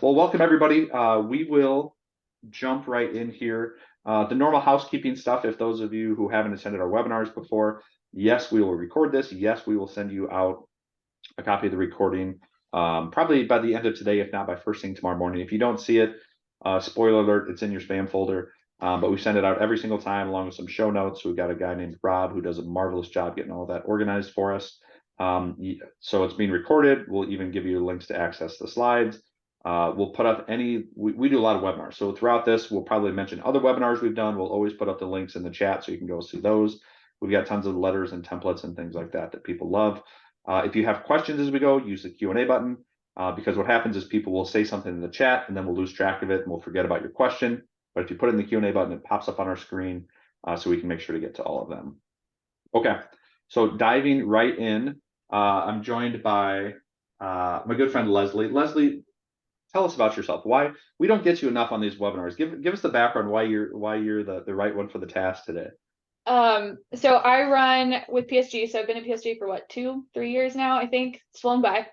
Well, welcome everybody. We will jump right in here. The normal housekeeping stuff, if those of you who haven't attended our webinars before, yes, we will record this. Yes, we will send you out a copy of the recording probably by the end of today, if not by first thing tomorrow morning. If you don't see it, spoiler alert, it's in your spam folder. But we send it out every single time along with some show notes. We've got a guy named Rob who does a marvelous job getting all that organized for us. So it's being recorded. We'll even give you links to access the slides. We'll put up we do a lot of webinars. So throughout this, we'll probably mention other webinars we've done. We'll always put up the links in the chat so you can go see those. We've got tons of letters and templates and things like that people love. If you have questions as we go, use the Q&A button because what happens is people will say something in the chat and then we'll lose track of it and we'll forget about your question. But if you put it in the Q&A button, it pops up on our screen so we can make sure to get to all of them. Okay, so diving right in, I'm joined by my good friend Leslie. Leslie, tell us about yourself. Why we don't get you enough on these webinars. Give us the background why you're the right one for the task today. So I run with PSG. So I've been at PSG for what, 2-3 years now, I think. It's flown by.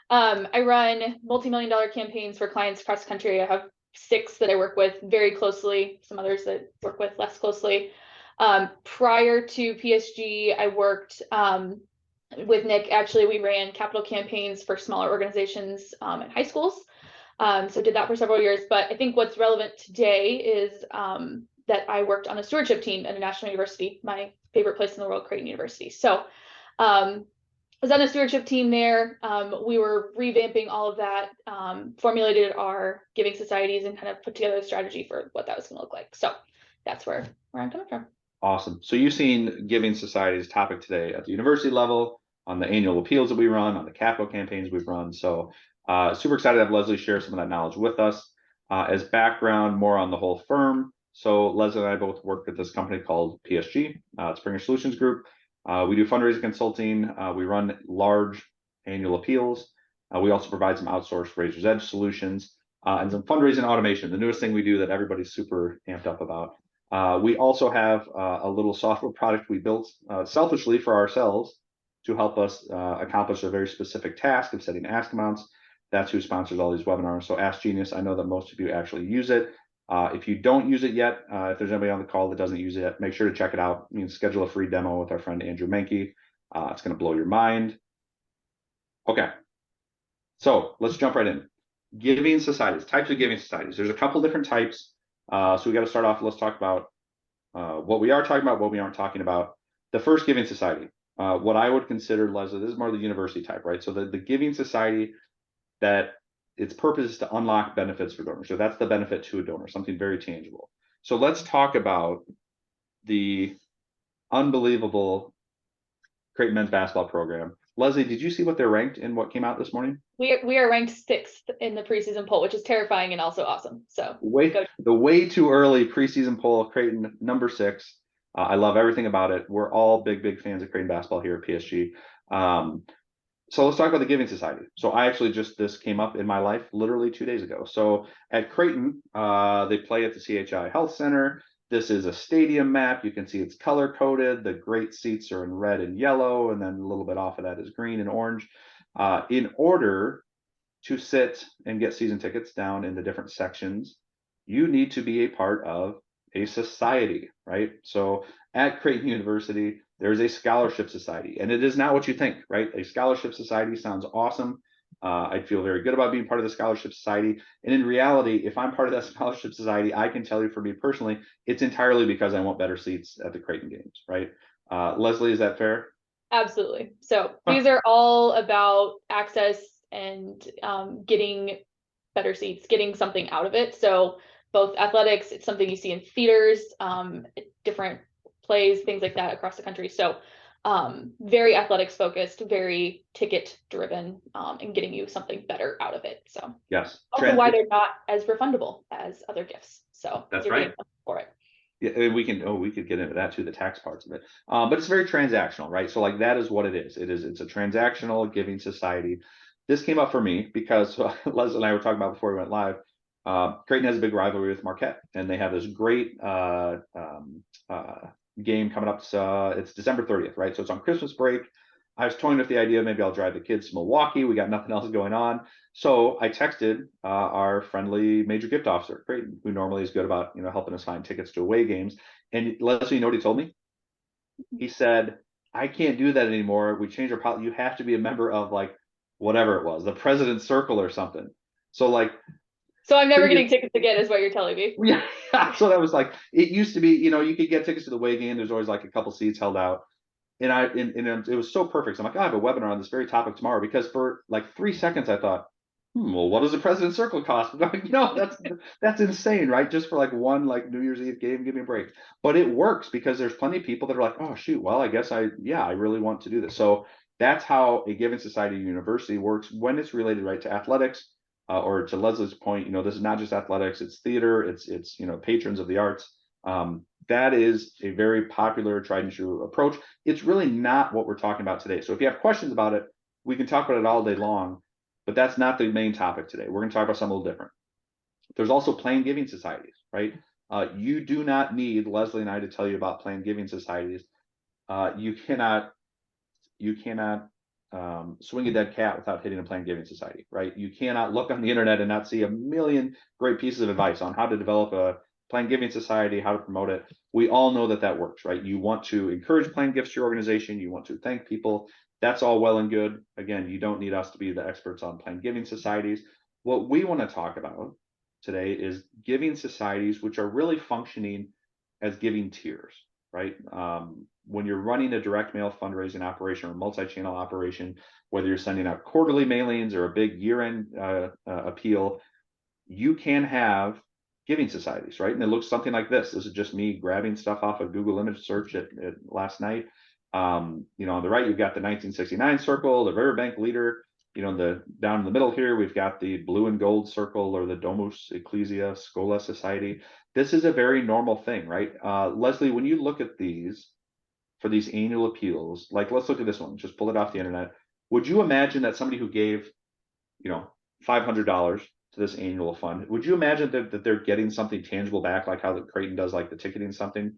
I run multi-million-dollar campaigns for clients across the country. I have 6 that I work with very closely, some others that work with less closely. Prior to PSG, I worked with Nick. Actually, we ran capital campaigns for smaller organizations in high schools. So did that for several years. But I think what's relevant today is that I worked on a stewardship team at a national university, my favorite place in the world, Creighton University. So I was on a stewardship team there. We were revamping all of that, formulated our giving societies and kind of put together a strategy for what that was going to look like. So that's where I'm coming from. Awesome. So you've seen Giving Society's topic today at the university level, on the annual appeals that we run, on the capital campaigns we've run. So super excited to have Leslie share some of that knowledge with us. As background, more on the whole firm. So Leslie and I both work at this company called PSG. It's Prenger Solutions Group. We do fundraising consulting. We run large annual appeals. We also provide some outsourced Razor's Edge solutions and some fundraising automation, the newest thing we do that everybody's super amped up about. We also have a little software product we built selfishly for ourselves to help us accomplish a very specific task of setting ask amounts. That's who sponsors all these webinars. So Ask Genius, I know that most of you actually use it. If you don't use it yet, if there's anybody on the call that doesn't use it yet, make sure to check it out. You can schedule a free demo with our friend Andrew Menke. It's going to blow your mind. Okay, so let's jump right in. Giving societies, types of giving societies. There's a couple different types. So we got to start off. Let's talk about what we are talking about, what we aren't talking about. The first giving society, what I would consider, Leslie, this is more the university type, right? So the giving society that its purpose is to unlock benefits for donors. So that's the benefit to a donor, something very tangible. So let's talk about the unbelievable Creighton men's basketball program. Leslie, did you see what they're ranked in what came out this morning? We are ranked 6th in the preseason poll, which is terrifying and also awesome. So the way too early preseason poll, Creighton number 6. I love everything about it. We're all big fans of Creighton basketball here at PSG. So let's talk about the Giving Society. So I actually this came up in my life literally 2 days ago. So at Creighton, they play at the CHI Health Center. This is a stadium map. You can see it's color coded. The great seats are in red and yellow, and then a little bit off of that is green and orange. In order to sit and get season tickets down in the different sections, you need to be a part of a society, right? So at Creighton University, there's a scholarship society, and it is not what you think, right? A scholarship society sounds awesome. I feel very good about being part of the scholarship society. And in reality, if I'm part of that scholarship society, I can tell you for me personally, it's entirely because I want better seats at the Creighton games, right? Leslie, is that fair? Absolutely. So these are all about access and getting better seats, getting something out of it. So both athletics, it's something you see in theaters, different plays, things like that across the country. So very athletics focused, very ticket driven, and getting you something better out of it. So yes, also why they're not as refundable as other gifts. So that's right for it. Yeah, we could get into that too, the tax parts of it. But it's very transactional, right? So like that is what it is. It's a transactional giving society. This came up for me because Leslie and I were talking about before we went live. Creighton has a big rivalry with Marquette, and they have this great game coming up. It's December 30th, right? So it's on Christmas break. I was toying with the idea, maybe I'll drive the kids to Milwaukee. We got nothing else going on. So I texted our friendly major gift officer, Creighton, who normally is good about, helping us find tickets to away games. And Leslie, you know what he told me? He said, I can't do that anymore. We changed our policy. You have to be a member of like whatever it was, the President's Circle or something. So like, So I'm never getting tickets again, is what you're telling me. yeah. So that was like, it used to be, you could get tickets to the away game. There's always like a couple seats held out. And it was so perfect. So I'm like, I have a webinar on this very topic tomorrow, because for like 3 seconds I thought, well, what does the President's Circle cost? That's insane, right? Just for like one like New Year's Eve game, give me a break. But it works because there's plenty of people that are like, oh shoot, well, I guess I really want to do this. So that's how a giving society university works when it's related right to athletics, or to Leslie's point, this is not just athletics, it's theater, it's patrons of the arts. That is a very popular tried and true approach. It's really not what we're talking about today. So if you have questions about it, we can talk about it all day long, but that's not the main topic today. We're going to talk about something a little different. There's also planned giving societies, right? You do not need Leslie and I to tell you about planned giving societies. You cannot swing a dead cat without hitting a planned giving society, right? You cannot look on the internet and not see a million great pieces of advice on how to develop a planned giving society, how to promote it. We all know that works, right? You want to encourage planned gifts to your organization. You want to thank people. That's all well and good. Again, you don't need us to be the experts on planned giving societies. What we want to talk about today is giving societies, which are really functioning as giving tiers, right? When you're running a direct mail fundraising operation or multi-channel operation, whether you're sending out quarterly mailings or a big year-end appeal, you can have giving societies, right? And it looks something like this. This is just me grabbing stuff off of Google image search at last night. On the right, you've got the 1969 circle, the Riverbank leader. The down in the middle here, we've got the blue and gold circle, or the Domus Ecclesia Schola Society. This is a very normal thing, right? Leslie, when you look at these, for these annual appeals, like let's look at this one, just pull it off the internet. Would you imagine that somebody who gave, $500 to this annual fund, would you imagine that they're getting something tangible back, like how the Creighton does, like the ticketing something?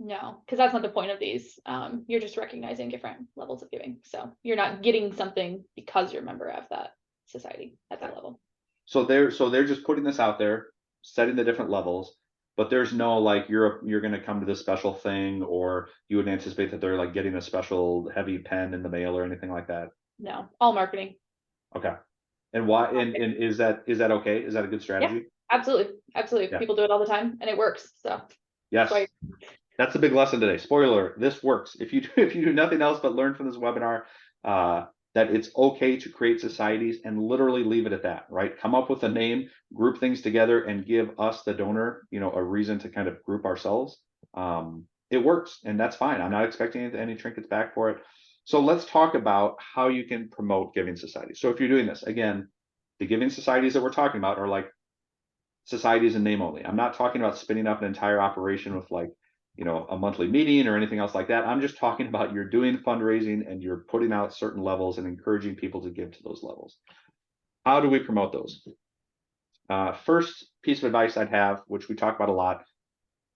No, because that's not the point of these. You're just recognizing different levels of giving. So you're not getting something because you're a member of that society at that level. So they're just putting this out there, setting the different levels, but there's no like you're going to come to this special thing, or you would anticipate that they're like getting a special heavy pen in the mail or anything like that. No, all marketing. Okay. And why? And is that okay? Is that a good strategy? Yeah, absolutely. Yeah. People do it all the time and it works. So yes. That's the big lesson today. Spoiler, this works. If you do nothing else but learn from this webinar, that it's okay to create societies and literally leave it at that, right? Come up with a name, group things together, and give us, the donor, a reason to kind of group ourselves. It works, and that's fine. I'm not expecting any trinkets back for it. So let's talk about how you can promote giving societies. So if you're doing this, again, the giving societies that we're talking about are like societies in name only. I'm not talking about spinning up an entire operation with like, a monthly meeting or anything else like that. I'm just talking about you're doing fundraising and you're putting out certain levels and encouraging people to give to those levels. How do we promote those? First piece of advice I'd have, which we talk about a lot,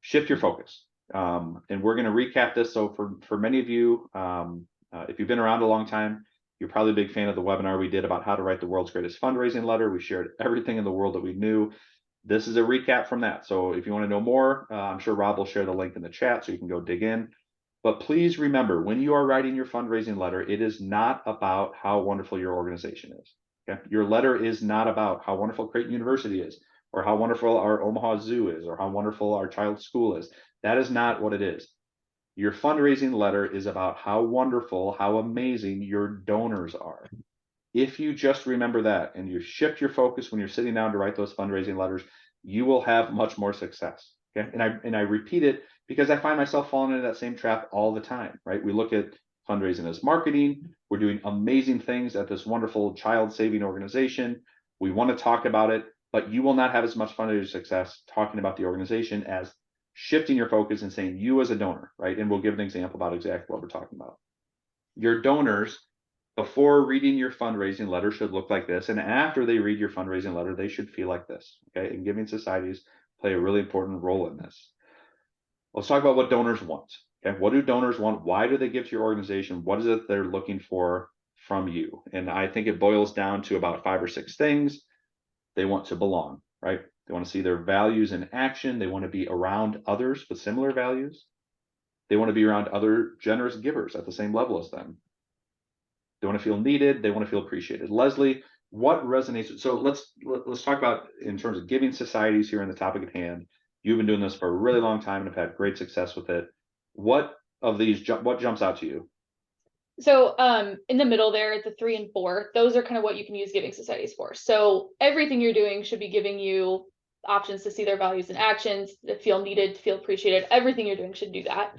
shift your focus. And we're going to recap this. So for many of you, if you've been around a long time, you're probably a big fan of the webinar we did about how to write the world's greatest fundraising letter. We shared everything in the world that we knew. This is a recap from that. So if you want to know more, I'm sure Rob will share the link in the chat so you can go dig in. But please remember, when you are writing your fundraising letter, it is not about how wonderful your organization is. Okay? Your letter is not about how wonderful Creighton University is, or how wonderful our Omaha Zoo is, or how wonderful our child's school is. That is not what it is. Your fundraising letter is about how wonderful, how amazing your donors are. If you just remember that and you shift your focus when you're sitting down to write those fundraising letters, you will have much more success. Okay. And I repeat it because I find myself falling into that same trap all the time, right? We look at fundraising as marketing. We're doing amazing things at this wonderful child-saving organization. We want to talk about it, but you will not have as much fundraising success talking about the organization as shifting your focus and saying you as a donor, right? And we'll give an example about exactly what we're talking about. Your donors, before reading your fundraising letter, should look like this. And after they read your fundraising letter, they should feel like this. Okay. And giving societies play a really important role in this. Let's talk about what donors want. Okay, what do donors want? Why do they give to your organization? What is it they're looking for from you? And I think it boils down to about 5 or 6 things. They want to belong, right? They want to see their values in action. They want to be around others with similar values. They want to be around other generous givers at the same level as them. They want to feel needed. They want to feel appreciated. Leslie, what resonates? So let's talk about in terms of giving societies here in the topic at hand. You've been doing this for a really long time and have had great success with it. What of these what jumps out to you? So in the middle there, the 3 and 4, those are kind of what you can use giving societies for. So everything you're doing should be giving you options to see their values and actions, to feel needed, to feel appreciated. Everything you're doing should do that.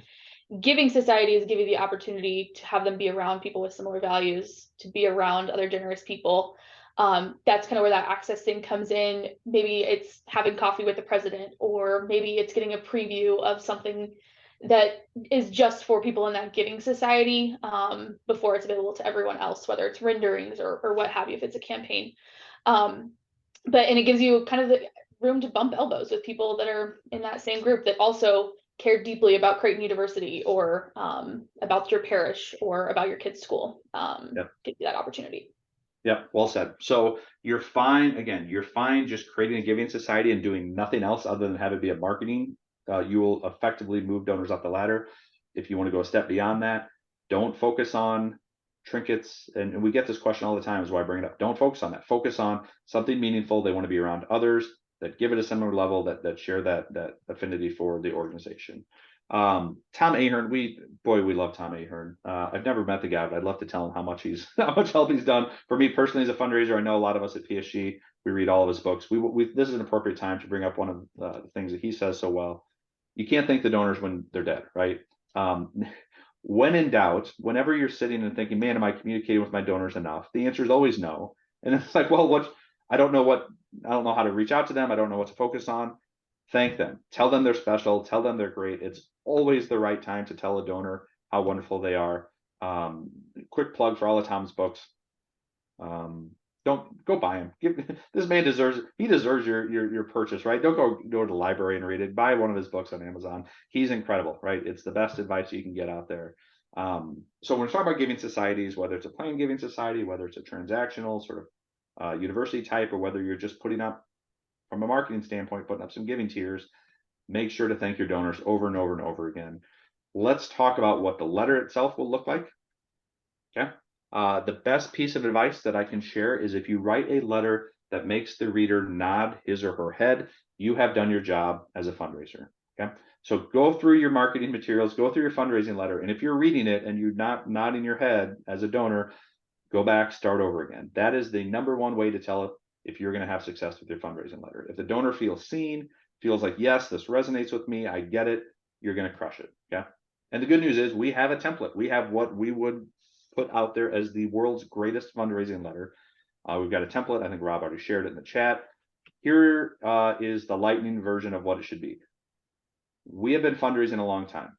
Giving societies give you the opportunity to have them be around people with similar values, to be around other generous people. That's kind of where that access thing comes in. Maybe it's having coffee with the president, or maybe it's getting a preview of something that is just for people in that giving society before it's available to everyone else, whether it's renderings or what have you, if it's a campaign. And it gives you kind of the room to bump elbows with people that are in that same group that also care deeply about Creighton University, or about your parish, or about your kid's school. Yep. Give you that opportunity. Yep, well said. So you're fine, again, you're fine just creating a giving society and doing nothing else other than have it be a marketing. You will effectively move donors up the ladder. If you want to go a step beyond that, don't focus on trinkets. And we get this question all the time, is why I bring it up. Don't focus on that. Focus on something meaningful. They want to be around others that give it a similar level, that share that affinity for the organization. Tom Ahern, we love Tom Ahern. I've never met the guy, but I'd love to tell him how much help he's done for me personally as a fundraiser. I know a lot of us at PSG, we read all of his books. This is an appropriate time to bring up one of the things that he says so well. You can't thank the donors when they're dead, right? When in doubt, whenever you're sitting and thinking, man, am I communicating with my donors enough? The answer is always no. And it's like, well, I don't know how to reach out to them. I don't know what to focus on. Thank them. Tell them they're special. Tell them they're great. It's always the right time to tell a donor how wonderful they are. Quick plug for all of Tom's books. Don't go buy him. This man deserves your purchase, right? Don't go to the library and read it. Buy one of his books on Amazon. He's incredible, right? It's the best advice you can get out there. So when we're talking about giving societies, whether it's a planned giving society, whether it's a transactional sort of university type, or whether you're just putting up, from a marketing standpoint, putting up some giving tiers, make sure to thank your donors over and over and over again. Let's talk about what the letter itself will look like. Okay. The best piece of advice that I can share is, if you write a letter that makes the reader nod his or her head, you have done your job as a fundraiser. Okay. So go through your marketing materials, go through your fundraising letter. And if you're reading it and you're not nodding your head as a donor, go back, start over again. That is the number one way to tell if you're going to have success with your fundraising letter. If the donor feels seen, feels like, yes, this resonates with me, I get it, you're going to crush it. Okay. And the good news is we have a template. We have what we would put out there as the world's greatest fundraising letter. We've got a template. I think Rob already shared it in the chat. Here is the lightning version of what it should be. We have been fundraising a long time.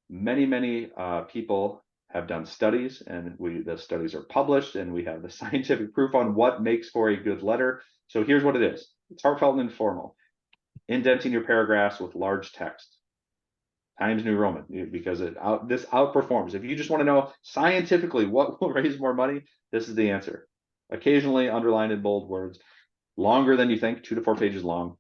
Many people have done studies, and the studies are published, and we have the scientific proof on what makes for a good letter. So here's what it is. It's heartfelt and informal. Indenting your paragraphs with large text. Times New Roman, because this outperforms. If you just want to know scientifically what will raise more money, this is the answer. Occasionally underlined in bold words, longer than you think, 2 to 4 pages long.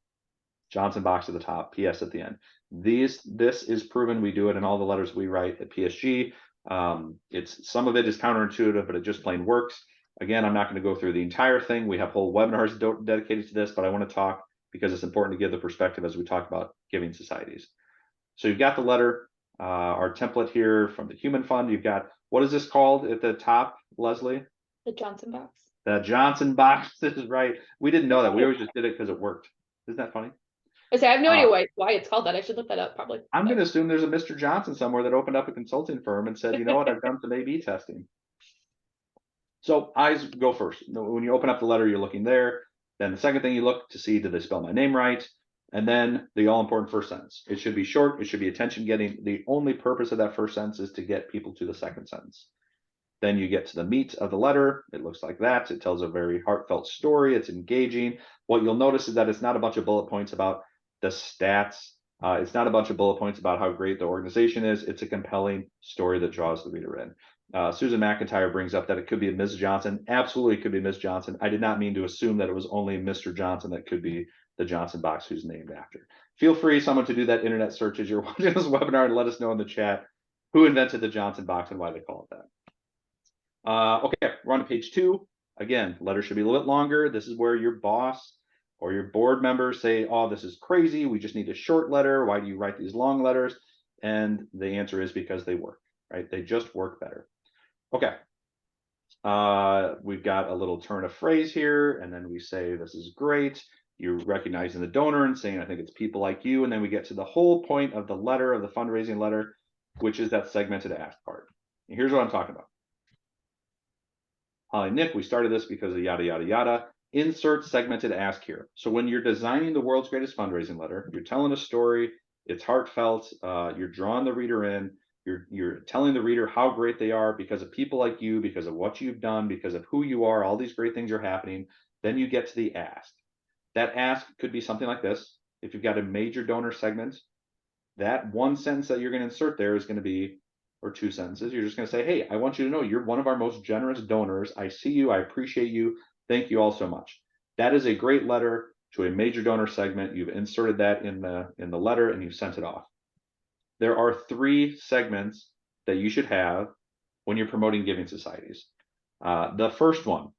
Johnson box at the top, PS at the end. This is proven. We do it in all the letters we write at PSG. Some of it is counterintuitive, but it just plain works. Again, I'm not going to go through the entire thing. We have whole webinars dedicated to this, but I want to talk because it's important to give the perspective as we talk about giving societies. So you've got the letter, our template here from the Human Fund. You've got, what is this called at the top, Leslie? The Johnson box. The Johnson box. This is right. We didn't know that. We always just did it because it worked. Isn't that funny? I have no idea why it's called that. I should look that up probably. I'm going to assume there's a Mr. Johnson somewhere that opened up a consulting firm and said, you know what, I've done some A/B testing. So eyes go first. When you open up the letter, you're looking there. Then the second thing you look to see, did they spell my name right? And then the all-important first sentence. It should be short. It should be attention-getting. The only purpose of that first sentence is to get people to the second sentence. Then you get to the meat of the letter. It looks like that. It tells a very heartfelt story. It's engaging. What you'll notice is that it's not a bunch of bullet points about the stats It's not a bunch of bullet points about how great the organization is. It's a compelling story that draws the reader in. Susan McIntyre brings up that it could be a Ms. Johnson. Absolutely, it could be Ms. Johnson. I did not mean to assume that it was only Mr. Johnson that could be the Johnson box who's named after. Feel free, someone, to do that internet search as you're watching this webinar and let us know in the chat who invented the Johnson box and why they call it that. Okay, we're on to page 2. Again, letter should be a little bit longer. This is where your boss or your board members say, oh, this is crazy. We just need a short letter. Why do you write these long letters? And the answer is because they work, right? They just work better. Okay. We've got a little turn of phrase here, and then we say, this is great. You're recognizing the donor and saying, I think it's people like you. And then we get to the whole point of the letter, of the fundraising letter, which is that segmented ask part. And here's what I'm talking about. Holly, Nick, we started this because of yada, yada, yada. Insert segmented ask here. So when you're designing the world's greatest fundraising letter, you're telling a story, it's heartfelt, you're drawing the reader in, you're telling the reader how great they are because of people like you, because of what you've done, because of who you are, all these great things are happening. Then you get to the ask. That ask could be something like this. If you've got a major donor segment, that one sentence that you're going to insert there is going to be, or 2 sentences, you're just going to say, hey, I want you to know you're one of our most generous donors. I see you. I appreciate you. Thank you all so much. That is a great letter to a major donor segment. You've inserted that in the letter and you've sent it off. There are 3 segments that you should have when you're promoting giving societies. The first one,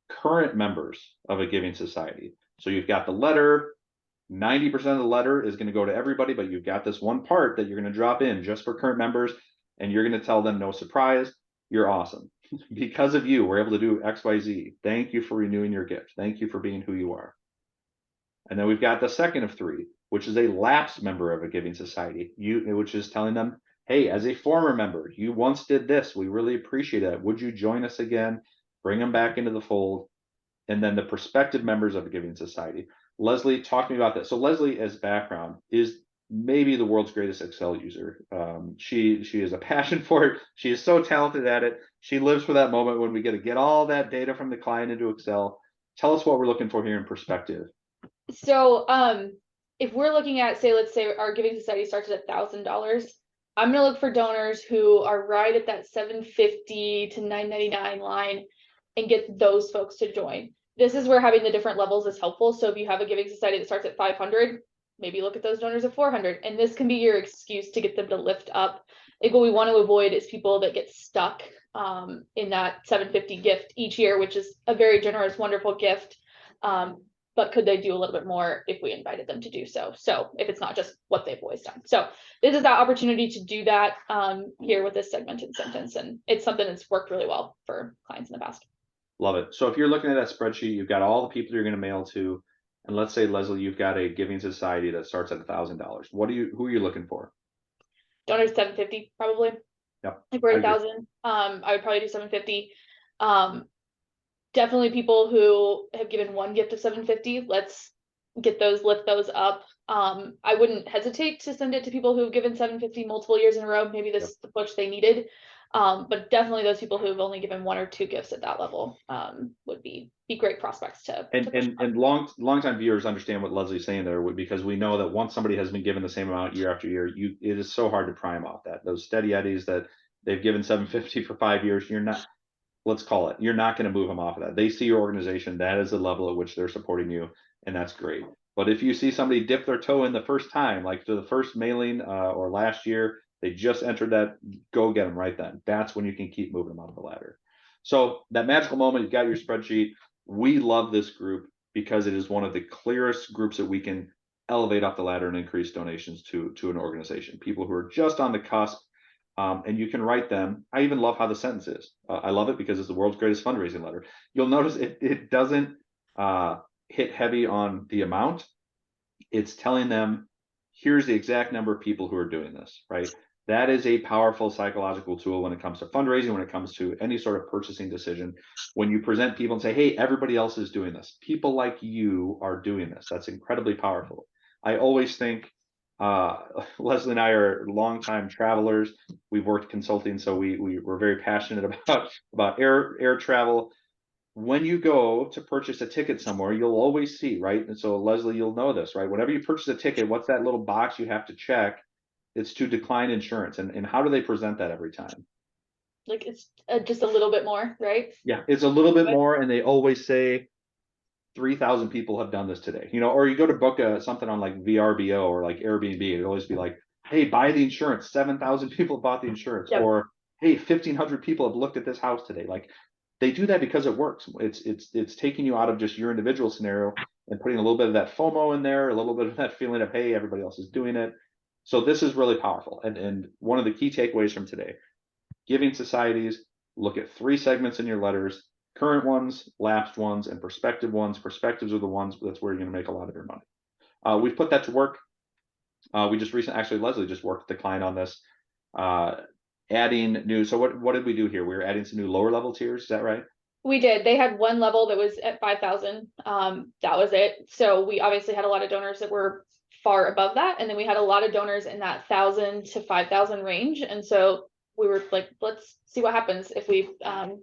current members of a giving society. So you've got the letter, 90% of the letter is going to go to everybody, but you've got this one part that you're going to drop in just for current members, and you're going to tell them, no surprise, you're awesome. Because of you, we're able to do XYZ. Thank you for renewing your gift. Thank you for being who you are. And then we've got the second of 3, which is a lapsed member of a giving society, which is telling them, hey, as a former member, you once did this. We really appreciate it. Would you join us again? Bring them back into the fold. And then the prospective members of a giving society. Leslie, talk to me about that. So Leslie, as background, is maybe the world's greatest Excel user. She has a passion for it. She is so talented at it. She lives for that moment when we get to get all that data from the client into Excel. Tell us what we're looking for here in perspective. So if we're looking at, let's say our giving society starts at $1,000, I'm gonna look for donors who are right at that $750 to $999 line and get those folks to join. This is where having the different levels is helpful. So if you have a giving society that starts at 500, maybe look at those donors at 400, and this can be your excuse to get them to lift up. Like, what we want to avoid is people that get stuck in that 750 gift each year, which is a very generous, wonderful gift. But could they do a little bit more if we invited them to do so? So if it's not just what they've always done. So this is that opportunity to do that here with this segmented sentence. And it's something that's worked really well for clients in the past. Love it. So if you're looking at that spreadsheet, you've got all the people you're going to mail to. And let's say, Leslie, you've got a giving society that starts at $1,000. Who are you looking for? Donors 750 probably. Yep. If we're 1,000, I would probably do 750. Definitely people who have given one gift of 750. Let's lift those up. I wouldn't hesitate to send it to people who've given 750 multiple years in a row. Maybe this is the push they needed. But definitely those people who've only given 1 or 2 gifts at that level would be great prospects to and long-time viewers understand what Leslie's saying there, because we know that once somebody has been given the same amount year after year, it is so hard to prime off that. Those steady eddies that they've given 750 for 5 years, you're not going to move them off of that. They see your organization, that is the level at which they're supporting you, and that's great. But if you see somebody dip their toe in the first time, like to the first mailing or last year, they just entered that, go get them right then. That's when you can keep moving them up the ladder. So that magical moment, you've got your spreadsheet. We love this group because it is one of the clearest groups that we can elevate up the ladder and increase donations to an organization. People who are just on the cusp, and you can write them. I even love how the sentence is. I love it because it's the world's greatest fundraising letter. You'll notice it doesn't hit heavy on the amount. It's telling them, here's the exact number of people who are doing this, right? That is a powerful psychological tool when it comes to fundraising, when it comes to any sort of purchasing decision. When you present people and say, hey, everybody else is doing this. People like you are doing this. That's incredibly powerful. I always think, Leslie and I are longtime travelers. We've worked consulting, so we're very passionate about air travel. when you go to purchase a ticket somewhere, you'll always see, right? And so Leslie, you'll know this, right? Whenever you purchase a ticket, what's that little box you have to check? It's to decline insurance. And how do they present that every time? Like it's just a little bit more, right? Yeah, it's a little bit more, and they always say 3,000 people have done this today. Or you go to book something on like VRBO or like Airbnb, it'll always be like, hey, buy the insurance. 7,000 people bought the insurance, Yep. or hey, 1,500 people have looked at this house today. Like they do that because it works. It's taking you out of just your individual scenario and putting a little bit of that FOMO in there, a little bit of that feeling of, hey, everybody else is doing it. So this is really powerful. And one of the key takeaways from today, giving societies, look at 3 segments in your letters: current ones, lapsed ones, and prospective ones. Perspectives are the ones that's where you're going to make a lot of your money. We've put that to work. We just recently, actually, Leslie just worked with the client on this, adding new. So what did we do here? We were adding some new lower level tiers. Is that right? We did. They had one level that was at 5,000. That was it. So we obviously had a lot of donors that were far above that, and then we had a lot of donors in that 1,000 to 5,000 range. And so we were like, let's see what happens if we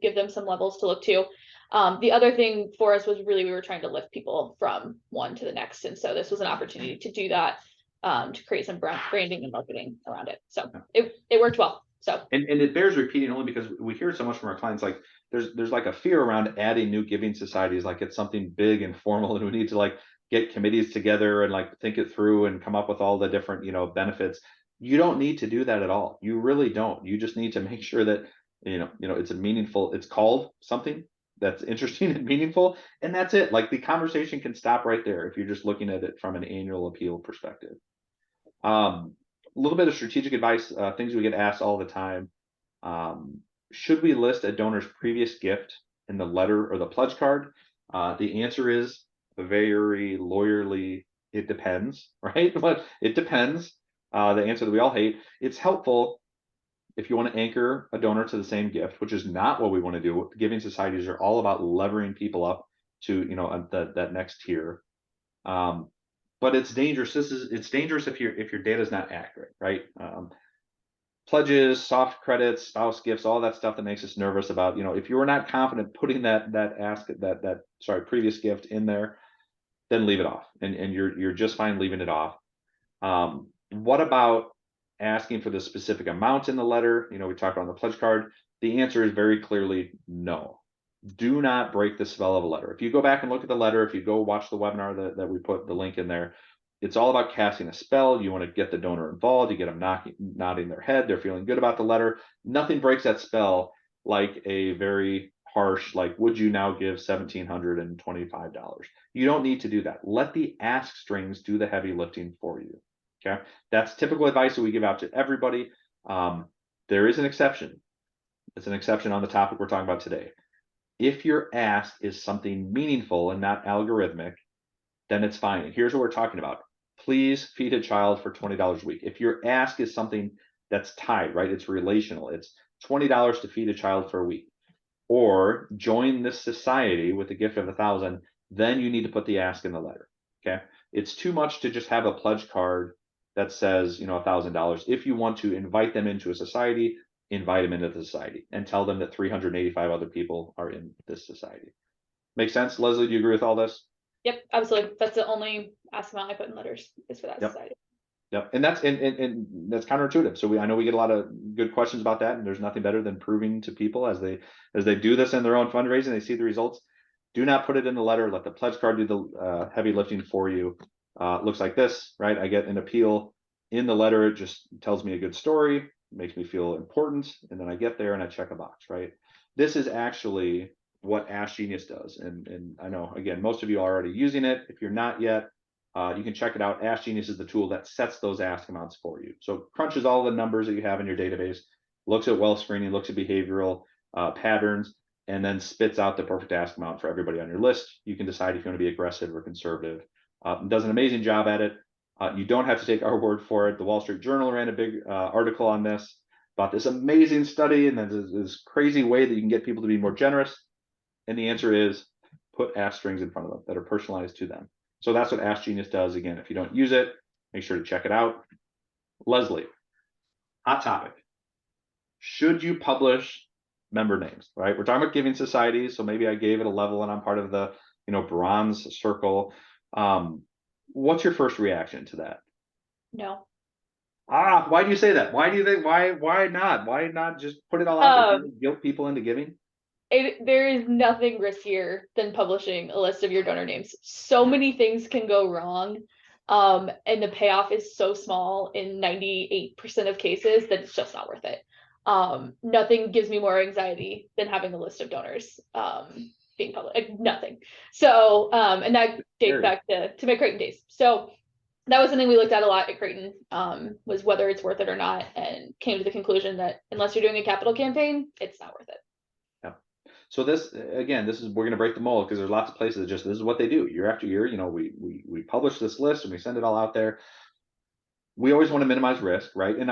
give them some levels to look to. The other thing for us was really we were trying to lift people from one to the next, and so this was an opportunity to do that, to create some branding and marketing around it. So it worked well. So and it bears repeating only because we hear so much from our clients, like there's like a fear around adding new giving societies, like it's something big and formal, and we need to like get committees together and like think it through and come up with all the different benefits. You don't need to do that at all. You really don't. You just need to make sure that it's a meaningful, it's called something that's interesting and meaningful, and that's it. Like the conversation can stop right there if you're just looking at it from an annual appeal perspective. A little bit of strategic advice, things we get asked all the time. Should we list a donor's previous gift in the letter or the pledge card? The answer is very lawyerly, it depends, right? But it depends. The answer that we all hate. It's helpful if you want to anchor a donor to the same gift, which is not what we want to do. Giving societies are all about levering people up to that next tier. But it's dangerous. It's dangerous if your data is not accurate, right? Pledges, soft credits, spouse gifts, all that stuff that makes us nervous about, if you were not confident putting that previous gift in there, then leave it off, and you're just fine leaving it off. What about asking for the specific amount in the letter? We talked about on the pledge card. The answer is very clearly no. Do not break the spell of a letter. If you go back and look at the letter, if you go watch the webinar that we put the link in there, it's all about casting a spell. You want to get the donor involved. You get them nodding their head. They're feeling good about the letter. Nothing breaks that spell like a very harsh, like, would you now give $1,725? You don't need to do that. Let the ask strings do the heavy lifting for you. Okay. That's typical advice that we give out to everybody. There is an exception. It's an exception on the topic we're talking about today. If your ask is something meaningful and not algorithmic, then it's fine. And here's what we're talking about. Please feed a child for $20 a week. If your ask is something that's tied, right? It's relational. It's $20 to feed a child for a week, or join this society with a gift of 1,000, then you need to put the ask in the letter. Okay. It's too much to just have a pledge card that says, $1,000. If you want to invite them into a society, invite them into the society and tell them that 385 other people are in this society. Make sense? Leslie, do you agree with all this? yep, absolutely. That's the only ask amount I put in letters is for that society. Yep. And that's that's counterintuitive. So I know we get a lot of good questions about that, and there's nothing better than proving to people as they do this in their own fundraising, they see the results. Do not put it in the letter. Let the pledge card do the heavy lifting for you. Looks like this, right? I get an appeal in the letter. It just tells me a good story, makes me feel important, and then I get there and I check a box, right? This is actually what Ask Genius does, and I know, again, most of you are already using it. If you're not yet, you can check it out. Ask Genius is the tool that sets those ask amounts for you. So crunches all the numbers that you have in your database, looks at wealth screening, looks at behavioral patterns, and then spits out the perfect ask amount for everybody on your list. You can decide if you want to be aggressive or conservative. Does an amazing job at it. You don't have to take our word for it. The Wall Street Journal ran a big article on this, about this amazing study, and then this crazy way that you can get people to be more generous. And the answer is put ask strings in front of them that are personalized to them. So that's what Ask Genius does. Again, if you don't use it, make sure to check it out. Leslie, hot topic. Should you publish member names, right? We're talking about giving societies, so maybe I gave it a level and I'm part of the, bronze circle. What's your first reaction to that? No. Why do you say that? Why do you think, why not? Why not just put it all out there? Um, Guilt people into giving? there is nothing riskier than publishing a list of your donor names. So many things can go wrong. And the payoff is so small in 98% of cases that it's just not worth it. Nothing gives me more anxiety than having a list of donors being public, like nothing. So, and that dates back to my Creighton days. So that was something we looked at a lot at Creighton, was whether it's worth it or not, and came to the conclusion that unless you're doing a capital campaign, it's not worth it. So this, again, we're going to break the mold because there's lots of places that just, this is what they do year after year. We publish this list and we send it all out there. We always want to minimize risk, right? And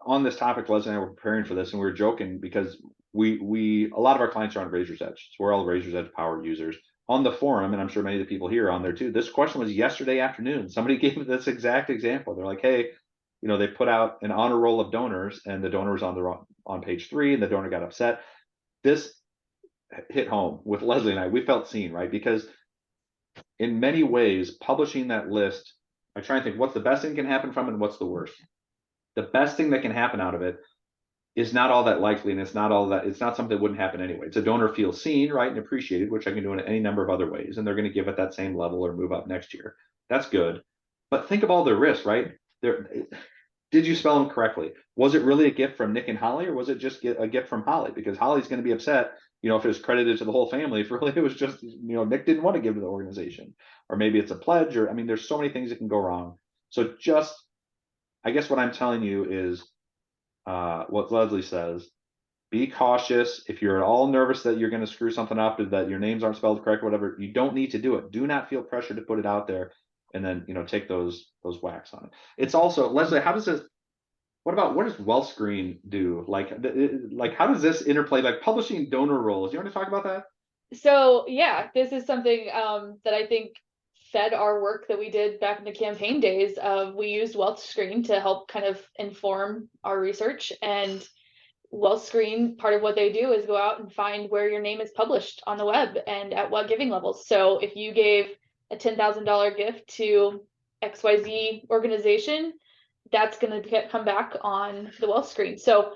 on this topic, Leslie and I were preparing for this, and we were joking because a lot of our clients are on Razor's Edge. So we're all Razor's Edge power users. On the forum, and I'm sure many of the people here are on there too, this question was yesterday afternoon. Somebody gave me this exact example. They're like, hey, they put out an honor roll of donors, and the donor was on page 3, and the donor got upset. This hit home with Leslie and I. We felt seen, right? Because in many ways, publishing that list, I try and think what's the best thing can happen from it and what's the worst. The best thing that can happen out of it is not all that likely, and it's not something that wouldn't happen anyway. It's a donor feels seen, right, and appreciated, which I can do in any number of other ways, and they're going to give it that same level or move up next year. That's good. But think of all the risks, right? Did you spell them correctly? Was it really a gift from Nick and Holly, or was it just a gift from Holly? Because Holly's going to be upset, if it was credited to the whole family, if really it was just, Nick didn't want to give to the organization, or maybe it's a pledge, or, there's so many things that can go wrong. So I guess what I'm telling you is what Leslie says, be cautious. If you're at all nervous that you're going to screw something up, or that your names aren't spelled correct, or whatever, you don't need to do it. Do not feel pressure to put it out there and then, take those whacks on it. It's also, Leslie, what does Wellscreen do? Like how does this interplay, like publishing donor roles? You want to talk about that? So yeah, this is something that I think fed our work that we did back in the campaign days. We used Wellscreen to help kind of inform our research, and Wellscreen, part of what they do is go out and find where your name is published on the web and at what giving levels. So if you gave a $10,000 gift to XYZ organization, that's going to come back on the Wellscreen. So,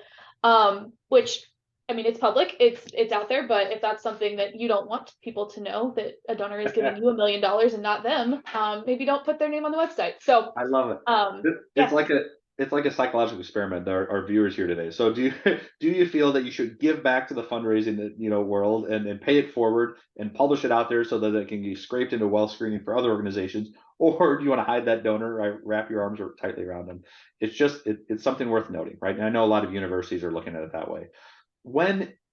which, it's public, it's out there, but if that's something that you don't want people to know, that a donor is giving you $1 million and not them, maybe don't put their name on the website. So I love it. It's like a psychological experiment. Our viewers here today. So do you feel that you should give back to the fundraising world and pay it forward and publish it out there so that it can be scraped into well screening for other organizations, or do you want to hide that donor, right? Wrap your arms tightly around them? It's just it's something worth noting, right? And I know a lot of universities are looking at it that way.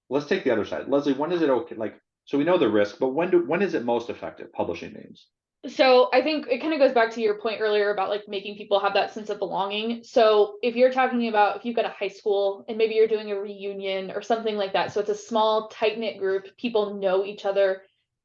Let's take the other side, Leslie. When is it okay? So we know the risk, but when is it most effective publishing names? So I think it kind of goes back to your point earlier about like making people have that sense of belonging. So if you're talking about, if you've got a high school and maybe you're doing a reunion or something like that, so it's a small, tight-knit group, people know each other,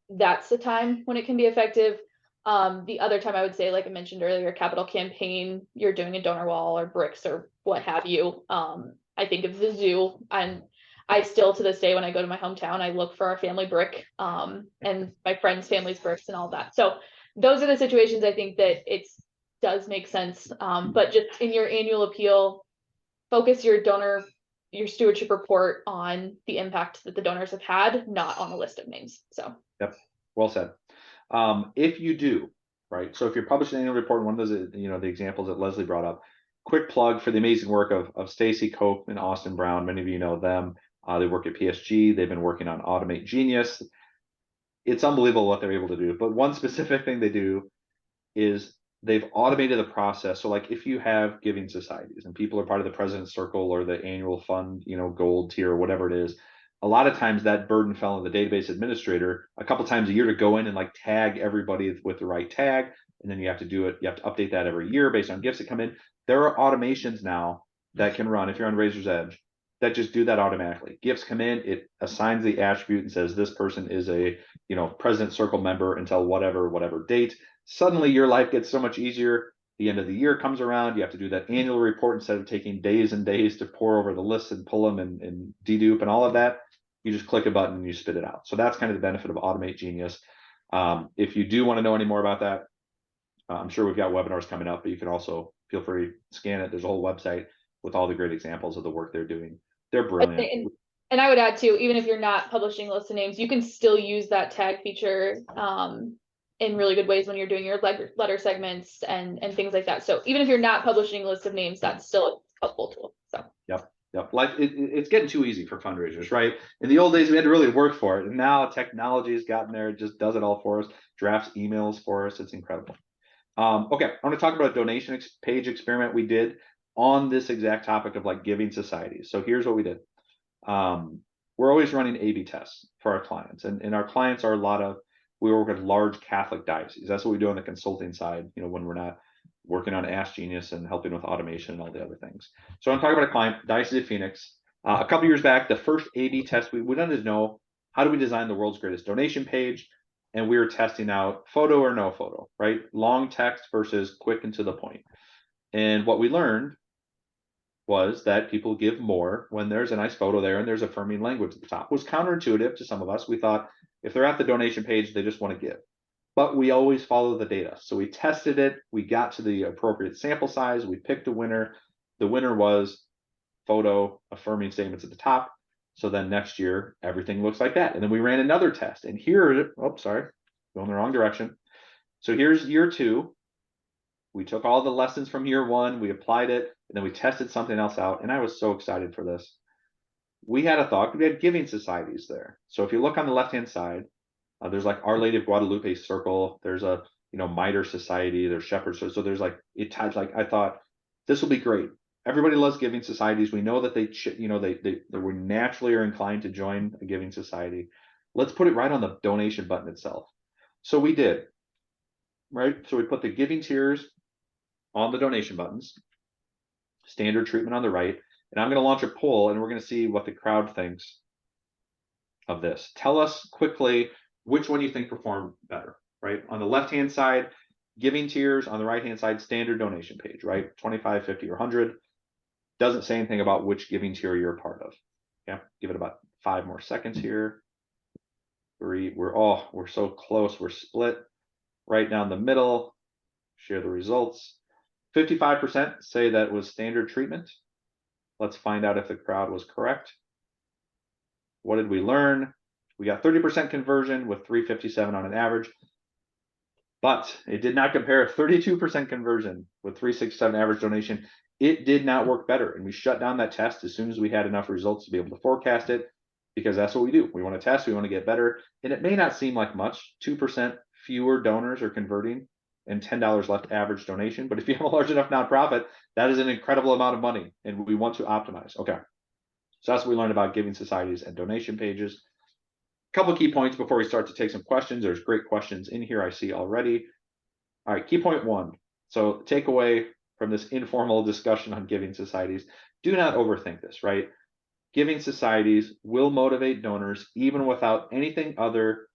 that's the time when it can be effective. The other time I would say, like I mentioned earlier, capital campaign, you're doing a donor wall or bricks or what have you. I think of the zoo, and I still, to this day, when I go to my hometown, I look for our family brick, and my friends' family's bricks and all that. So those are the situations I think that it does make sense. But just in your annual appeal, focus your stewardship report on the impact that the donors have had, not on a list of names. So yep, well said. If you do, right, so if you're publishing an annual report, and one of those, the examples that Leslie brought up, quick plug for the amazing work of Stacy Cope and Austin Brown. Many of you know them. They work at PSG. They've been working on Automate Genius. It's unbelievable what they're able to do. But one specific thing they do is they've automated the process. So like if you have giving societies and people are part of the President's Circle or the annual fund, gold tier or whatever it is, a lot of times that burden fell on the database administrator a couple times a year to go in and like tag everybody with the right tag. And then you have to do it. You have to update that every year based on gifts that come in. There are automations now that can run if you're on Razor's Edge that just do that automatically. Gifts come in, it assigns the attribute and says this person is a President's Circle member until whatever date. Suddenly your life gets so much easier. The end of the year comes around, you have to do that annual report instead of taking days and days to pour over the lists and pull them and dedupe and all of that. You just click a button and you spit it out. So that's kind of the benefit of Automate Genius. If you do want to know any more about that, I'm sure we've got webinars coming up, but you can also feel free to scan it. There's a whole website with all the great examples of the work they're doing. They're brilliant. And I would add too, even if you're not publishing lists of names, you can still use that tag feature in really good ways when you're doing your letter segments and things like that. So even if you're not publishing lists of names, that's still a helpful tool. So Yep. Like it's getting too easy for fundraisers, right? In the old days, we had to really work for it. And now technology has gotten there. It just does it all for us, drafts emails for us. It's incredible. Okay, I want to talk about a donation page experiment we did on this exact topic of like giving societies. So here's what we did. We're always running A/B tests for our clients, and our clients are we work with large Catholic dioceses. That's what we do on the consulting side, when we're not working on Ask Genius and helping with automation and all the other things. So I'm talking about a client, Diocese of Phoenix. A couple years back, the first A/B test, we wanted to know, how do we design the world's greatest donation page? And we were testing out photo or no photo, right? Long text versus quick and to the point. And what we learned was that people give more when there's a nice photo there and there's affirming language at the top. It was counterintuitive to some of us. We thought if they're at the donation page, they just want to give. But we always follow the data. So we tested it. We got to the appropriate sample size. We picked a winner. The winner was photo, affirming statements at the top. So then next year, everything looks like that. And then we ran another test. And here, going the wrong direction. So here's year 2. We took all the lessons from year 1, we applied it, and then we tested something else out. And I was so excited for this. We had a thought, we had giving societies there. So if you look on the left-hand side, there's like Our Lady of Guadalupe Circle. There's a, Mitre Society. There's Shepherds. So there's like, I thought this will be great. Everybody loves giving societies. We know that they were naturally are inclined to join a giving society. Let's put it right on the donation button itself. So we did, right? So we put the giving tiers on the donation buttons, standard treatment on the right, and I'm going to launch a poll and we're going to see what the crowd thinks of this. Tell us quickly which one you think performed better, right? On the left-hand side, giving tiers. On the right-hand side, standard donation page, right? 25, 50, or 100. Doesn't say anything about which giving tier you're a part of. Yeah, give it about 5 more seconds here. 3, we're so close. We're split right down the middle. Share the results. 55% say that was standard treatment. Let's find out if the crowd was correct. What did we learn? We got 30% conversion with 357 on an average, but it did not compare 32% conversion with 367 average donation. It did not work better. And we shut down that test as soon as we had enough results to be able to forecast it, because that's what we do. We want to test, we want to get better. And it may not seem like much, 2% fewer donors are converting and $10 left average donation. But if you have a large enough nonprofit, that is an incredible amount of money, and we want to optimize. Okay. So that's what we learned about giving societies and donation pages. A couple of key points before we start to take some questions. There's great questions in here I see already. All right, key point 1. So takeaway from this informal discussion on giving societies, do not overthink this, right? Giving societies will motivate donors even without anything other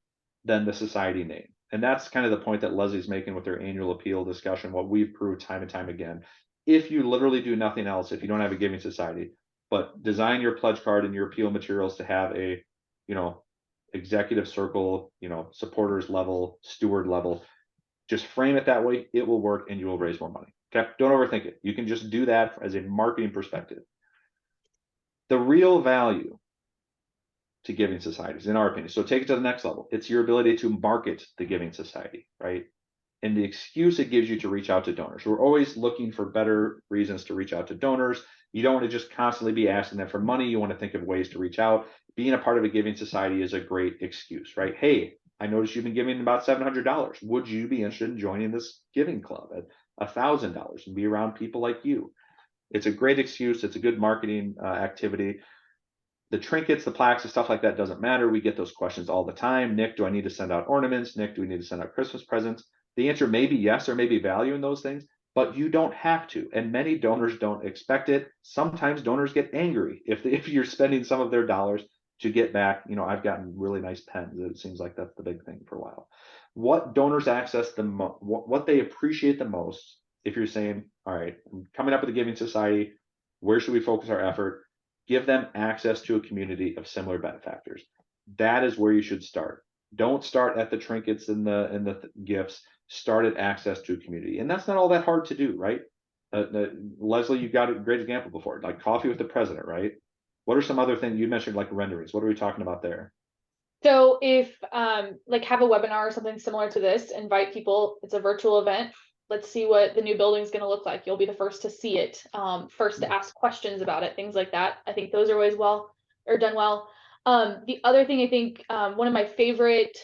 than the society name. And that's kind of the point that Leslie's making with her annual appeal discussion, what we've proved time and time again. If you literally do nothing else, if you don't have a giving society, but design your pledge card and your appeal materials to have a, executive circle, supporters level, steward level, just frame it that way, it will work and you will raise more money. Okay, don't overthink it. You can just do that as a marketing perspective. The real value to giving societies, in our opinion, so take it to the next level. It's your ability to market the giving society, right? And the excuse it gives you to reach out to donors. We're always looking for better reasons to reach out to donors. You don't want to just constantly be asking them for money. You want to think of ways to reach out. Being a part of a giving society is a great excuse, right? Hey, I noticed you've been giving about $700. Would you be interested in joining this giving club at $1,000 and be around people like you? It's a great excuse. It's a good marketing activity. The trinkets, the plaques, and stuff like that doesn't matter. We get those questions all the time. Nick, do I need to send out ornaments? Nick, do we need to send out Christmas presents? The answer may be yes, there may be value in those things, but you don't have to. And many donors don't expect it. Sometimes donors get angry if you're spending some of their dollars to get back. I've gotten really nice pens. It seems like that's the big thing for a while. What donors access what they appreciate the most, if you're saying, all right, I'm coming up with a giving society, where should we focus our effort? Give them access to a community of similar benefactors. That is where you should start. Don't start at the trinkets and the gifts. Start at access to a community, and that's not all that hard to do, right? Leslie, you got a great example before, like coffee with the president, right? What are some other things you mentioned, like renderings? What are we talking about there? So if like have a webinar or something similar to this, invite people, it's a virtual event. Let's see what the new building is going to look like. You'll be the first to see it, first to ask questions about it, things like that. I think those are always done well. The other thing I think one of my favorite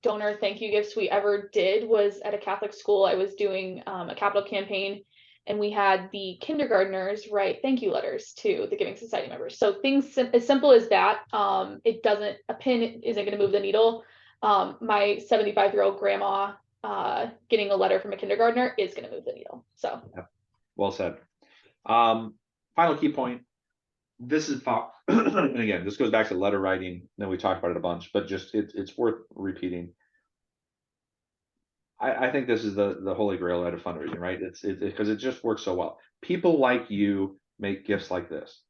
donor thank you gifts we ever did was at a Catholic school. I was doing a capital campaign, and we had the kindergartners write thank you letters to the Giving Society members. So things as simple as that. It doesn't, a pin isn't going to move the needle. My 75-year-old grandma getting a letter from a kindergartner is going to move the needle. So Yep. Well said. Final key point. This is and again, this goes back to letter writing. Then we talked about it a bunch, but just it's worth repeating. I think this is the holy grail out of fundraising, right? It's because it just works so well. People like you make gifts like this.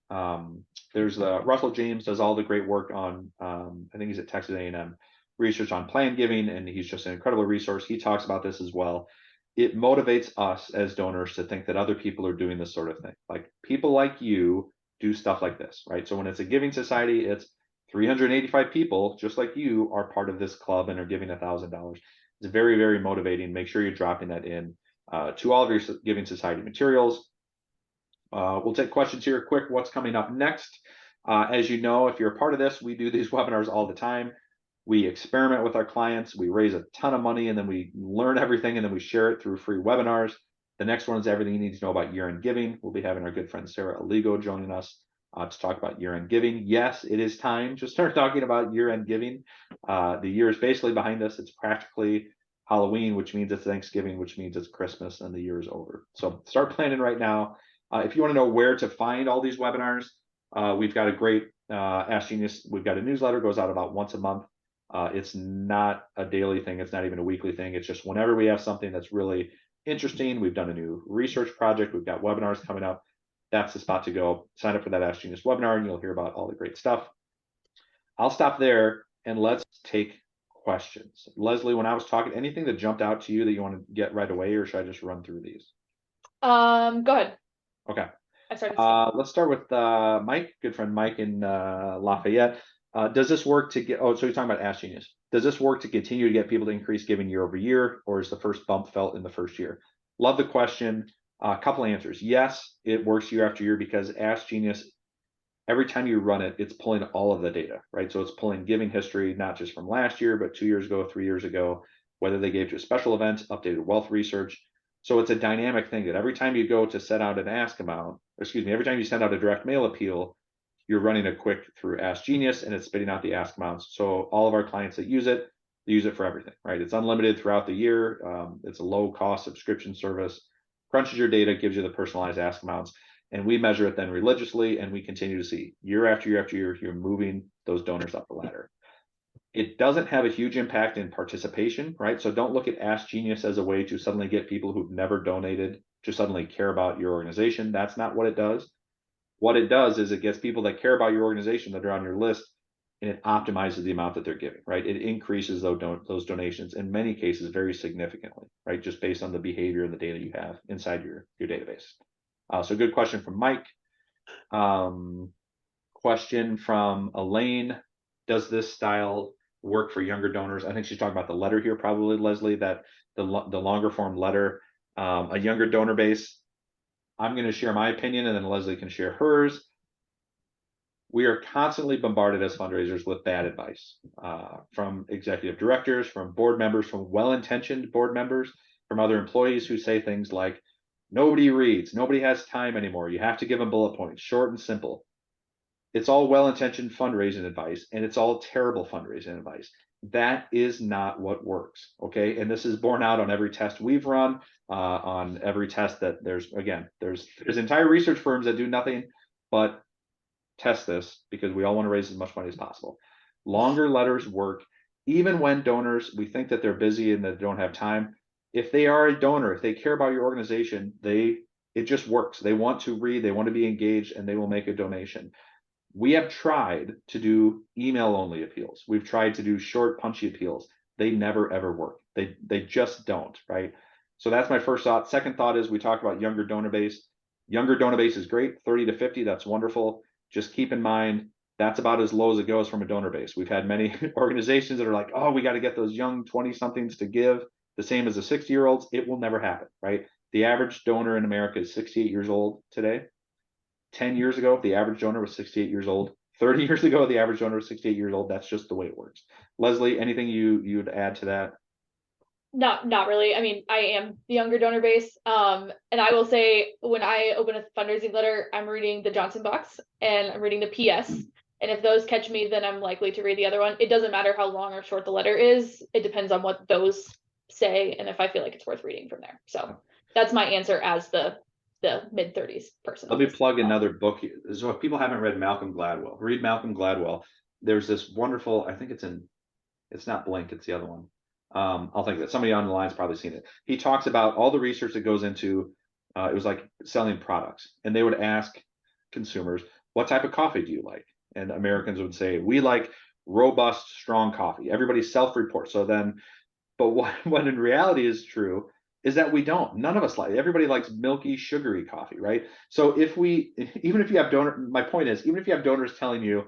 There's Russell James does all the great work on I think he's at Texas A&M, research on planned giving, and he's just an incredible resource. He talks about this as well. It motivates us as donors to think that other people are doing this sort of thing. Like people like you do stuff like this, right? So when it's a giving society, it's 385 people just like you are part of this club and are giving $1,000. It's very, very motivating. Make sure you're dropping that in to all of your Giving Society materials. We'll take questions here quick. What's coming up next? As you know, if you're a part of this, we do these webinars all the time. We experiment with our clients. We raise a ton of money, and then we learn everything, and then we share it through free webinars. The next one is everything you need to know about year-end giving. We'll be having our good friend Sarah Aligo joining us to talk about year-end giving. Yes, it is time to start talking about year-end giving. The year is basically behind us. It's practically Halloween, which means it's Thanksgiving, which means it's Christmas, and the year is over. So start planning right now. If you want to know where to find all these webinars, we've got a great Ask Genius. We've got a newsletter, goes out about once a month. It's not a daily thing. It's not even a weekly thing. It's just whenever we have something that's really interesting. We've done a new research project. We've got webinars coming up. That's the spot to go. Sign up for that Ask Genius webinar, and you'll hear about all the great stuff. I'll stop there, and let's take questions. Leslie, when I was talking, anything that jumped out to you that you want to get right away, or should I just run through these? go ahead. Okay. I started. Let's start with Mike, good friend Mike in Lafayette. Does this work to get, oh, so you're talking about Ask Genius. Does this work to continue to get people to increase giving year over year, or is the first bump felt in the first year? Love the question. A couple answers. Yes, it works year after year because Ask Genius, every time you run it, it's pulling all of the data, right? So it's pulling giving history, not just from last year, but 2 years ago, 3 years ago, whether they gave to a special event, updated wealth research. So it's a dynamic thing that every time you go to set out an ask amount, every time you send out a direct mail appeal, you're running a quick through Ask Genius and it's spitting out the ask amounts. So all of our clients that use it, they use it for everything, right? It's unlimited throughout the year. It's a low cost subscription service, crunches your data, gives you the personalized ask amounts. And we measure it then religiously, and we continue to see year after year after year, you're moving those donors up the ladder. It doesn't have a huge impact in participation, right? So don't look at Ask Genius as a way to suddenly get people who've never donated to suddenly care about your organization. That's not what it does. What it does is it gets people that care about your organization that are on your list, and it optimizes the amount that they're giving, right? It increases those donations in many cases very significantly, right? Just based on the behavior and the data you have inside your database. So good question from Mike. Question from Elaine. Does this style work for younger donors? I think she's talking about the letter here, probably, Leslie, that the longer form letter, a younger donor base. I'm going to share my opinion, and then Leslie can share hers. We are constantly bombarded as fundraisers with bad advice from executive directors, from board members, from well-intentioned board members, from other employees who say things like, nobody reads, nobody has time anymore, you have to give them bullet points, short and simple. It's all well-intentioned fundraising advice, and it's all terrible fundraising advice. That is not what works, okay? And this is borne out on every test we've run, on every test that there's entire research firms that do nothing but test this because we all want to raise as much money as possible. Longer letters work, even when donors, we think that they're busy and that they don't have time. If they are a donor, if they care about your organization, it just works. They want to read, they want to be engaged, and they will make a donation. We have tried to do email only appeals. We've tried to do short, punchy appeals. They never ever work. They just don't, right? So that's my first thought. Second thought is we talked about younger donor base. Younger donor base is great, 30 to 50, that's wonderful. Just keep in mind that's about as low as it goes from a donor base. We've had many organizations that are like, oh, we got to get those young 20 somethings to give the same as the 60-year-olds. It will never happen, right? The average donor in America is 68 years old today. 10 years ago, the average donor was 68 years old. 30 years ago, the average donor was 68 years old. That's just the way it works. Leslie, anything you'd add to that? Not really. I mean, I am the younger donor base. And I will say when I open a fundraising letter, I'm reading the Johnson box and I'm reading the PS. And if those catch me, then I'm likely to read the other one. It doesn't matter how long or short the letter is. It depends on what those say and if I feel like it's worth reading from there. So that's my answer as the mid-30s person. Let me plug another book. So if people haven't read Malcolm Gladwell, read Malcolm Gladwell. There's this wonderful, I think it's not Blink, it's the other one. I'll think that somebody on the line's probably seen it. He talks about all the research that goes into, it was like selling products, and they would ask consumers, what type of coffee do you like? And Americans would say, we like robust, strong coffee. Everybody self-reports. So then, but what in reality is true is that we don't. None of us like. Everybody likes milky, sugary coffee, right? So even if you have my point is, even if you have donors telling you,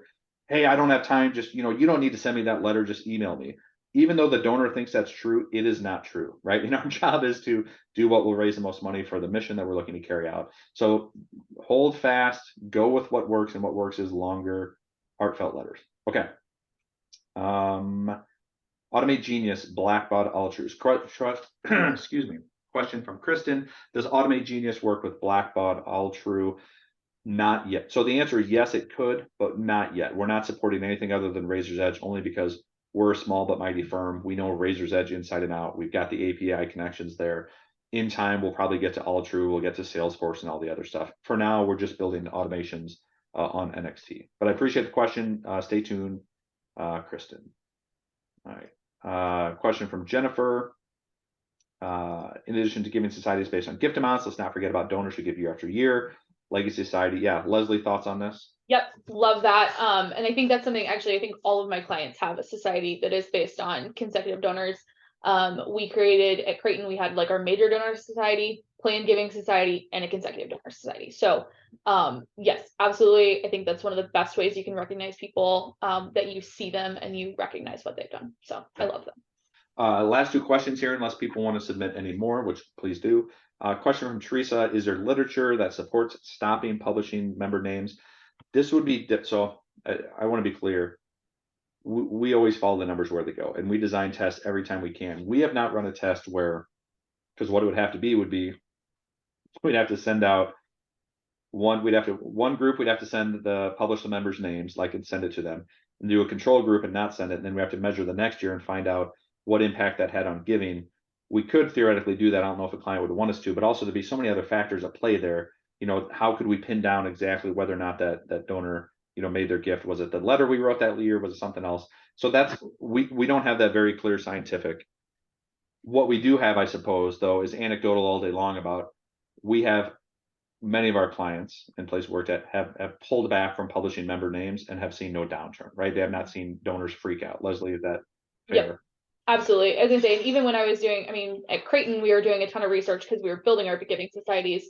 hey, I don't have time, just, you don't need to send me that letter, just email me. Even though the donor thinks that's true, it is not true, right? And our job is to do what will raise the most money for the mission that we're looking to carry out. So hold fast, go with what works, and what works is longer, heartfelt letters. Okay. Automate Genius, Blackbaud, all truths. Excuse me. Question from Kristen. Does Automate Genius work with Blackbaud, all true? Not yet. So the answer is yes, it could, but not yet. We're not supporting anything other than Razor's Edge only because we're a small but mighty firm. We know Razor's Edge inside and out. We've got the API connections there. In time, we'll probably get to All True. We'll get to Salesforce and all the other stuff. For now, we're just building automations on NXT. But I appreciate the question. Stay tuned, Kristen. All right. Question from Jennifer. In addition to giving societies based on gift amounts, let's not forget about donors who give year after year. Legacy Society. Yeah. Leslie, thoughts on this? Yep, love that. And I think that's something actually I think all of my clients have a society that is based on consecutive donors. We created at Creighton, we had like our major donor society, planned giving society, and a consecutive donor society. So yes, absolutely. I think that's one of the best ways you can recognize people, that you see them and you recognize what they've done. So I love them. Last two questions here, unless people want to submit any more, which please do. Question from Teresa: is there literature that supports stopping publishing member names? This would be so. I want to be clear. We always follow the numbers where they go, and we design tests every time we can. We have not run a test where, because what it would have to be would be, we'd have to send out one group, we'd have to send publish the members' names, like, and send it to them, and do a control group and not send it. And then we have to measure the next year and find out what impact that had on giving. We could theoretically do that. I don't know if a client would want us to, but also there'd be so many other factors at play there. How could we pin down exactly whether or not that donor, made their gift? Was it the letter we wrote that year? Was it something else? So we don't have that very clear scientific. What we do have, I suppose, though, is anecdotal all day long about, we have many of our clients and places worked at have pulled back from publishing member names and have seen no downturn, right? They have not seen donors freak out. Leslie, is that fair? Yep. Absolutely. As I say, even when I was at Creighton, we were doing a ton of research because we were building our giving societies.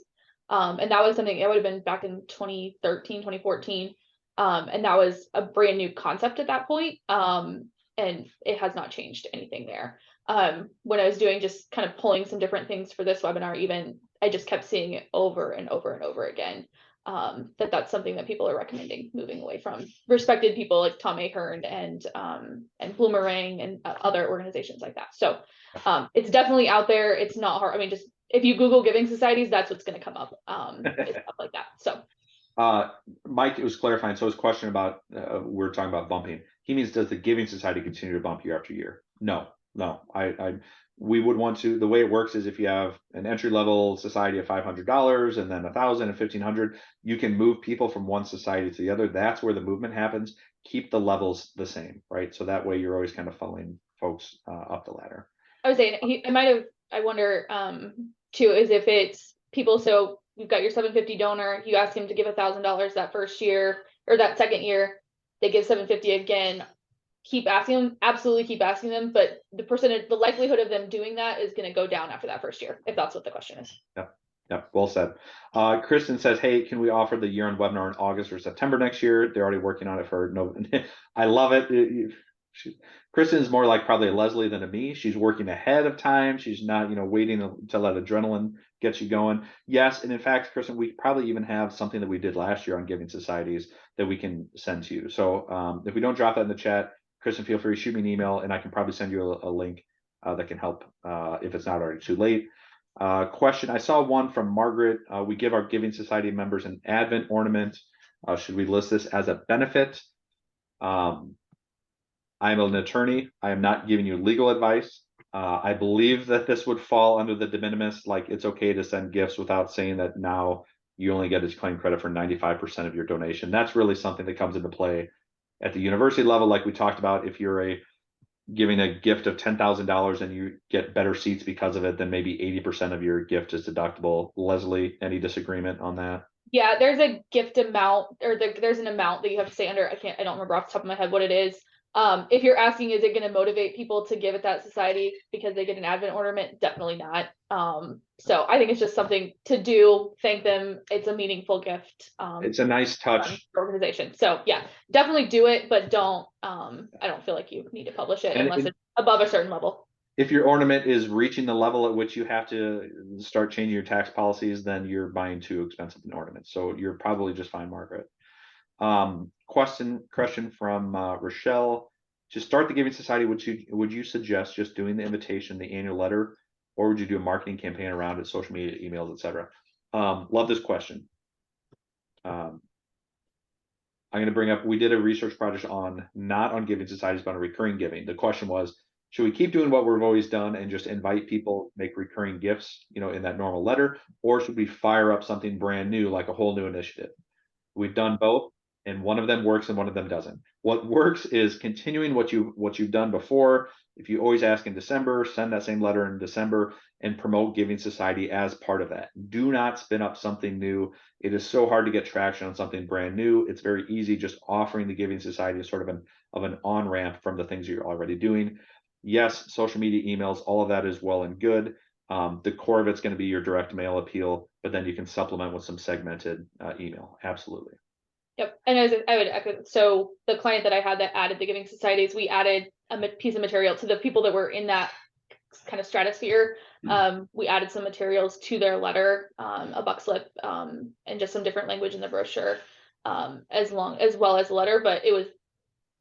And that was something, it would have been back in 2013, 2014. And that was a brand new concept at that point. And it has not changed anything there. When I was doing just kind of pulling some different things for this webinar, even I just kept seeing it over and over and over again. That's something that people are recommending moving away from. Respected people like Tom Ahern and Bloomerang and other organizations like that. So it's definitely out there. It's not hard. I mean, just if you Google giving societies, that's what's going to come up. It's stuff like that. So Mike was clarifying. So his question about we're talking about bumping. He means, does the giving society continue to bump year after year? No. We would want to. The way it works is if you have an entry level society of $500 and then $1,000 and $1,500, you can move people from one society to the other. That's where the movement happens. Keep the levels the same, right? So that way you're always kind of following folks up the ladder. I was saying I wonder too, is if it's people. So you've got your 750 donor, you ask him to give $1,000 that first year or that second year, they give 750 again. Keep asking them, absolutely keep asking them, but the likelihood of them doing that is going to go down after that first year, if that's what the question is. Yeah, well said. Kristen says, hey, can we offer the year-end webinar in August or September next year? They're already working on it for no. I love it. Kristen's more like probably a Leslie than a me. She's working ahead of time. She's not, waiting until that adrenaline gets you going. Yes, and in fact, Kristen, we probably even have something that we did last year on giving societies that we can send to you. So if we don't drop that in the chat, Kristen, feel free to shoot me an email, and I can probably send you a link that can help if it's not already too late. Question, I saw one from Margaret. We give our Giving Society members an Advent ornament. Should we list this as a benefit? I'm an attorney. I am not giving you legal advice. I believe that this would fall under the de minimis, like it's okay to send gifts without saying that now you only get to claim credit for 95% of your donation. That's really something that comes into play at the university level, like we talked about. If you're giving a gift of $10,000 and you get better seats because of it, then maybe 80% of your gift is deductible. Leslie, any disagreement on that? Yeah, there's a gift amount, or there's an amount that you have to say under. I don't remember off the top of my head what it is. If you're asking, is it going to motivate people to give at that society because they get an Advent ornament? Definitely not. So I think it's just something to do. Thank them. It's a meaningful gift. It's a nice touch. Organization. So yeah, definitely do it, but don't. I don't feel like you need to publish it unless it's above a certain level. If your ornament is reaching the level at which you have to start changing your tax policies, then you're buying too expensive an ornament. So you're probably just fine, Margaret. Question from Rochelle. To start the Giving Society, would you suggest just doing the invitation, the annual letter, or would you do a marketing campaign around it, social media, emails, etc.? Love this question. I'm going to bring up, we did a research project not on giving societies, but on recurring giving. The question was, should we keep doing what we've always done and just invite people, make recurring gifts, in that normal letter, or should we fire up something brand new, like a whole new initiative? We've done both, and one of them works and one of them doesn't. What works is continuing what you've done before. If you always ask in December, send that same letter in December and promote Giving Society as part of that. Do not spin up something new. It is so hard to get traction on something brand new. It's very easy just offering the Giving Society as sort of an on-ramp from the things you're already doing. Yes, social media, emails, all of that is well and good. The core of it's going to be your direct mail appeal, but then you can supplement with some segmented email. Absolutely. Yep. And as I would echo, so the client that I had that added the Giving Societies, we added a piece of material to the people that were in that kind of stratosphere. We added some materials to their letter, a buck slip, and just some different language in the brochure, as well as the letter, but it was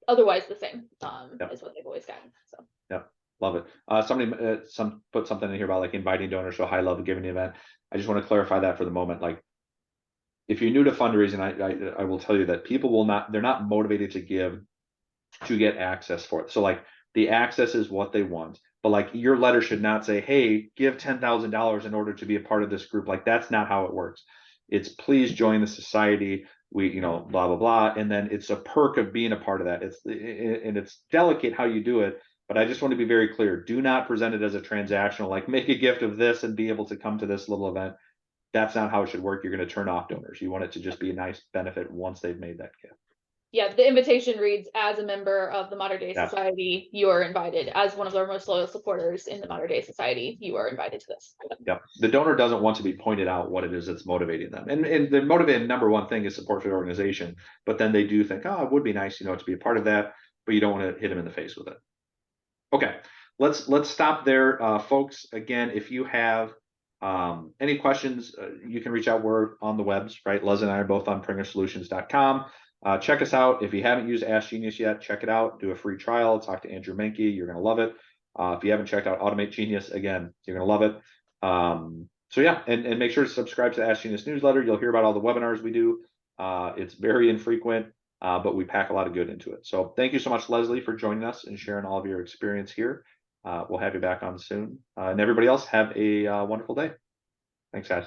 otherwise the same as what they've always gotten. So yeah, love it. Somebody put something in here about like inviting donors to a high level giving event. I just want to clarify that for the moment. Like, if you're new to fundraising, I will tell you that people they're not motivated to give to get access for it. So like the access is what they want, but like your letter should not say, hey, give $10,000 in order to be a part of this group. Like that's not how it works. It's please join the society. We, blah, blah, blah. And then it's a perk of being a part of that. It's delicate how you do it, but I just want to be very clear. Do not present it as a transactional, like make a gift of this and be able to come to this little event. That's not how it should work. You're going to turn off donors. You want it to just be a nice benefit once they've made that gift. Yeah, the invitation reads, as a member of the Modern Day Society, you are invited. As one of our most loyal supporters in the Modern Day Society, you are invited to this. Yeah, the donor doesn't want to be pointed out what it is that's motivating them. And the motivating number one thing is support for the organization. But then they do think, oh, it would be nice, to be a part of that. But you don't want to hit them in the face with it. Okay, let's stop there, folks. Again, if you have any questions, you can reach out. We're on the webs, right? Leslie and I are both on prengersolutions.com. Check us out. If you haven't used Ask Genius yet, check it out. Do a free trial. Talk to Andrew Menke. You're going to love it. If you haven't checked out Automate Genius, again, you're going to love it. So yeah, and make sure to subscribe to the Ask Genius newsletter. You'll hear about all the webinars we do. It's very infrequent, but we pack a lot of good into it. So thank you so much, Leslie, for joining us and sharing all of your experience here. We'll have you back on soon. And everybody else, have a wonderful day. Thanks, guys.